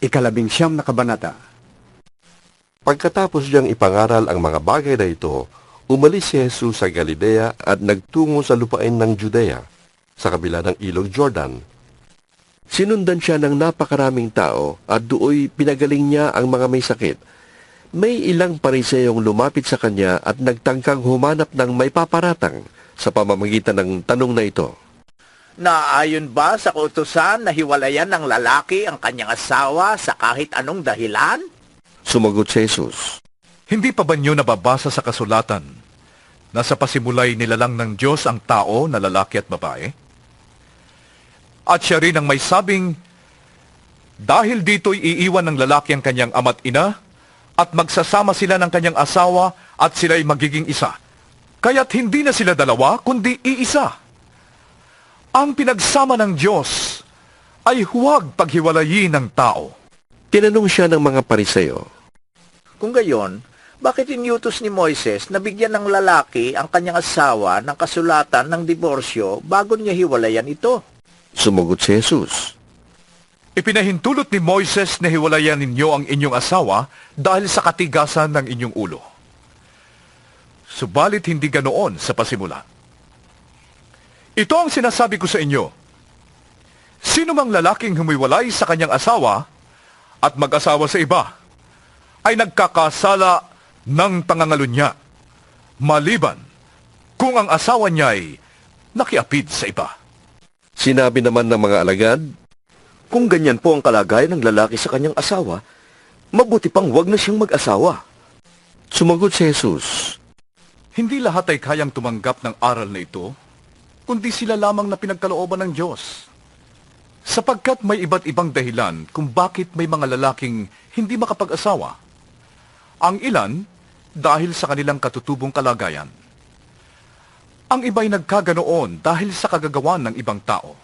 19 na kabanata. Pagkatapos niyang ipangaral ang mga bagay na ito, umalis si Jesus sa Galilea at nagtungo sa lupain ng Judea, sa kabila ng ilog Jordan. Sinundan siya ng napakaraming tao at dooy pinagaling niya ang mga may sakit. May ilang pariseyong lumapit sa kanya at nagtangkang humanap ng may paparatang sa pamamagitan ng tanong na ito. Naayon ba sa kautusan na hiwalayan ng lalaki ang kanyang asawa sa kahit anong dahilan? Sumagot si Jesus. Hindi pa ba niyo nababasa sa kasulatan na sa pasimulay nilalang ng Diyos ang tao na lalaki at babae? At siya rin ang may sabing, dahil dito'y iiwan ng lalaki ang kanyang ama't ina, at magsasama sila ng kanyang asawa at sila'y magiging isa. Kaya't hindi na sila dalawa, kundi iisa. Ang pinagsama ng Diyos ay huwag paghiwalayin ng tao. Tinanong siya ng mga pariseyo. Kung gayon, bakit inyutos ni Moises na bigyan ng lalaki ang kanyang asawa ng kasulatan ng diborsyo bago niya hiwalayan ito? Sumagot si Jesus. Ipinahintulot ni Moises na hiwalayan ninyo ang inyong asawa dahil sa katigasan ng inyong ulo. Subalit hindi ganoon sa pasimula. Ito ang sinasabi ko sa inyo. Sino mang lalaking humiwalay sa kanyang asawa at mag-asawa sa iba, ay nagkakasala ng pangangalunya, maliban kung ang asawa niya ay nakiapid sa iba. Sinabi naman ng mga alagad, Kung ganyan po ang kalagayan ng lalaki sa kanyang asawa, mabuti pang wag na siyang mag-asawa. Sumagot si Jesus. Hindi lahat ay kayang tumanggap ng aral na ito, kundi sila lamang na pinagkalooban ng Diyos. Sapagkat may iba't ibang dahilan kung bakit may mga lalaking hindi makapag-asawa. Ang ilan, dahil sa kanilang katutubong kalagayan. Ang iba'y nagkaganoon dahil sa kagagawan ng ibang tao.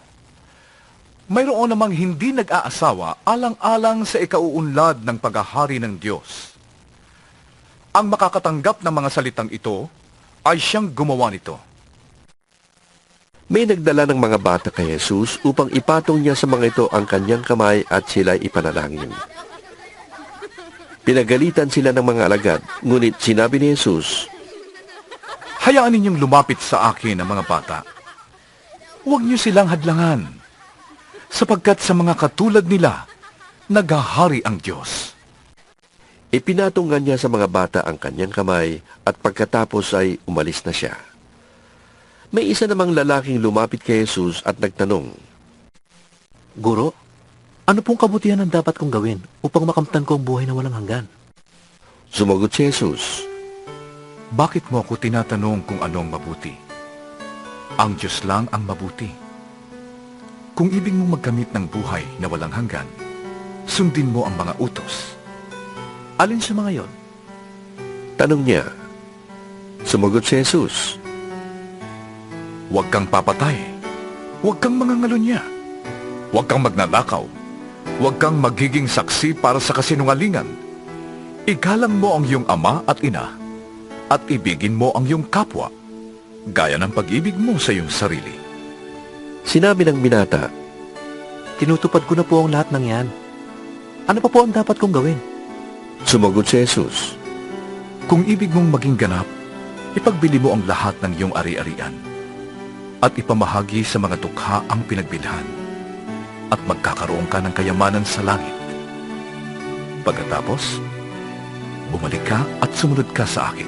Mayroon namang hindi nag-aasawa alang-alang sa ikauunlad ng paghahari ng Diyos. Ang makakatanggap ng mga salitang ito ay siyang gumawa nito. May nagdala ng mga bata kay Jesus upang ipatong niya sa mga ito ang kanyang kamay at sila'y ipanalangin. Pinagalitan sila ng mga alagad, ngunit sinabi ni Jesus, Hayaan ninyong lumapit sa akin ang mga bata. Huwag niyo silang hadlangan, sapagkat sa mga katulad nila, naghahari ang Diyos. Ipinatunggan niya sa mga bata ang kanyang kamay at pagkatapos ay umalis na siya. May isa namang lalaking lumapit kay Jesus at nagtanong, Guro, ano pong kabutihan ang dapat kong gawin upang makamtan ko ang buhay na walang hanggan? Sumagot si Jesus, Bakit mo ako tinatanong kung anong mabuti? Ang Diyos lang ang mabuti. Kung ibig mong magkamit ng buhay na walang hanggan, sundin mo ang mga utos. Alin sa mga yon? Tanong niya. Sumagot si Jesus, Huwag kang papatay. Huwag kang mangangalunya. Huwag kang magnanakaw. Huwag kang magiging saksi para sa kasinungalingan. Igalang mo ang iyong ama at ina, at ibigin mo ang iyong kapwa, gaya ng pag-ibig mo sa iyong sarili. Sinabi ng binata, Tinutupad ko na po ang lahat ng yan. Ano pa po ang dapat kong gawin? Sumagot si Jesus, Kung ibig mong maging ganap, ipagbili mo ang lahat ng iyong ari-arian, at ipamahagi sa mga dukha ang pinagbilhan, at magkakaroon ka ng kayamanan sa langit. Pagkatapos, bumalik ka at sumunod ka sa akin.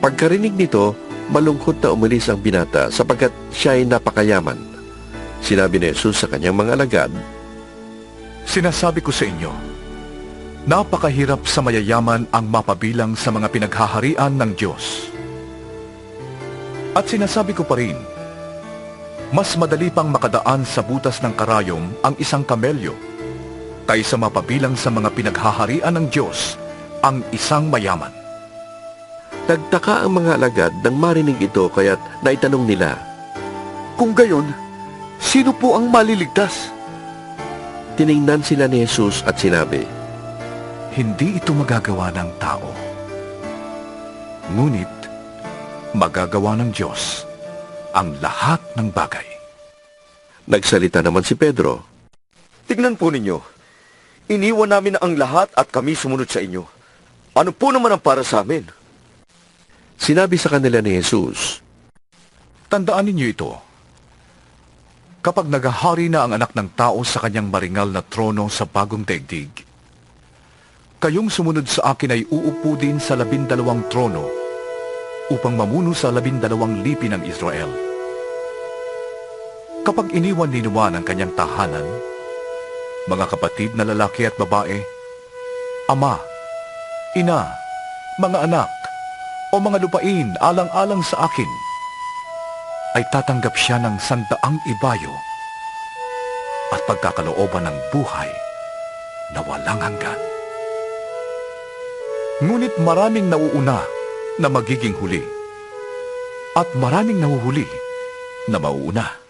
Pagkarinig nito, malungkot na umalis ang binata sapagkat siya ay napakayaman. Sinabi ni Jesus sa kanyang mga alagad, Sinasabi ko sa inyo, napakahirap sa mayayaman ang mapabilang sa mga pinaghaharian ng Diyos. At sinasabi ko pa rin, mas madali pang makadaan sa butas ng karayom ang isang kamelyo kaysa mapabilang sa mga pinaghaharian ng Diyos ang isang mayaman. Nagtaka ang mga alagad nang marinig ito kaya't naitanong nila, Kung gayon, sino po ang maliligtas? Tiningnan sila ni Jesus at sinabi, Hindi ito magagawa ng tao. Ngunit, magagawa ng Diyos ang lahat ng bagay. Nagsalita naman si Pedro, Tignan po ninyo, Iniwan namin ang lahat at kami sumunod sa inyo. Ano po naman ang para sa amin? Sinabi sa kanila ni Jesus, Tandaan ninyo ito. Kapag naghahari na ang anak ng tao sa kanyang maringal na trono sa bagong daigdig, kayong sumunod sa akin ay uupo din sa 12 trono upang mamuno sa 12 lipi ng Israel. Kapag iniwan ni Noah ang kanyang tahanan, mga kapatid na lalaki at babae, ama, ina, mga anak, o mga lupain alang-alang sa akin, ay tatanggap siya ng 100 ibayo at pagkakalooban ng buhay na walang hanggan. Ngunit maraming nauuna na magiging huli at maraming nahuhuli na mauuna.